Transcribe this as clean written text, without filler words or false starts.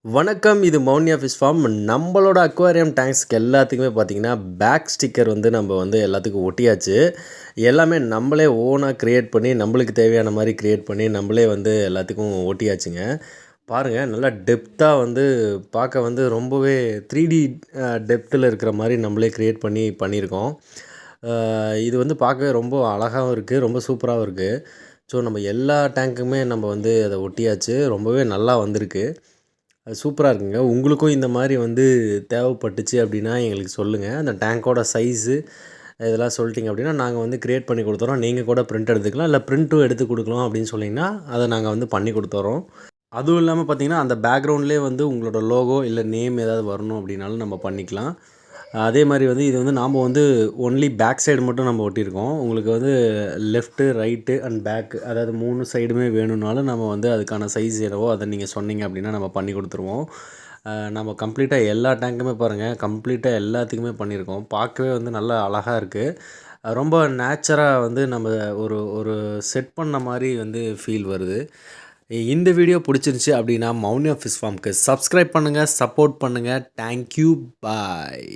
வணக்கம். இது மௌன்யா fish form. நம்மளோட அக்வாரியம் டேங்க்ஸ்க்கு எல்லாத்துக்குமே பார்த்தீங்கன்னா, பேக் ஸ்டிக்கர் வந்து நம்ம வந்து எல்லாத்துக்கும் ஒட்டியாச்சு. எல்லாமே நம்மளே ஓனா கிரியேட் பண்ணி, நம்மளுக்கு தேவையான மாரி கிரியேட் பண்ணி, நம்மளே வந்து எல்லாத்துக்கும் ஒட்டியாச்சுங்க. பாருங்க, நல்லா டெப்த்தா வந்து பார்க்க வந்து ரொம்பவே 3D டெப்த்தில இருக்கிற மாரி நம்மளே கிரியேட் பண்ணி பண்ணியிருக்கோம். இது வந்து பார்க்கவே ரொம்ப அழகாவும் இருக்கு. ரொம்ப சூப்பராவும் இருக்கு. ஸோ, நம்ம எல்லா டேங்க்குமே நம்ம வந்து அத ஒட்டியாச்சு. ரொம்பவே நல்லா வந்திருக்கு. அது சூப்பரா இருக்குங்க. உங்களுக்கும் இந்த மாரி வந்து தேவைப்பட்டுச்சு அப்படின்னா எங்களுக்கு சொல்லுங்க. அந்த டேங்கோட சைஸு இதெல்லாம் சொல்லிட்டீங்க அப்படின்னா, நாங்க வந்து கிரியேட் பண்ணி குடுத்துர்றோம். நீங்க கூட பிரிண்ட் எடுத்துக்கலாம். இல்ல பிரிண்ட்டும் எடுத்து குடுக்கணும் அப்படின்னு சொன்னீங்கன்னா, அத நாங்க வந்து பண்ணி குடுத்துர்றோம். அதுவும் இல்லாம பார்த்தீங்கன்னா, அந்த பேக்கிரவுண்ட்லேயே வந்து உங்களோட லோகோ இல்ல நேம் ஏதாவது வரணும் அப்படின்னாலும் நம்ம பண்ணிக்கலாம். அதே மாரி வந்து இது வந்து நாம வந்து ஒன்லி பேக் சைடு மட்டும் நம்ம ஒட்டியிருக்கோம். உங்களுக்கு வந்து லெஃப்ட்டு, ரைட்டு அண்ட் பேக் அதாவது 3 சைடுமே வேணும்னாலும் நம்ம வந்து அதுக்கான சைஸ் என்னவோ அத நீங்க சொன்னீங்க அப்படின்னா நம்ம பண்ணி குடுத்துருவோம். நம்ம கம்ப்ளீட்டா எல்லா டேங்க்குமே பாருங்க, கம்ப்ளீட்டா எல்லாத்துக்குமே பண்ணியிருக்கோம். பார்க்கவே வந்து நல்லா அழகா இருக்கு. ரொம்ப நேச்சரா வந்து நம்ம ஒரு ஒரு செட் பண்ண மாரி வந்து ஃபீல் வருது. இந்த வீடியோ பிடிச்சிருந்துச்சு அப்படின்னா, மௌன்யா ஃபிஷ் ஃபார்ம்க்கு சப்ஸ்கிரைப் பண்ணுங்க, சப்போர்ட் பண்ணுங்க. Thank you. பாய்.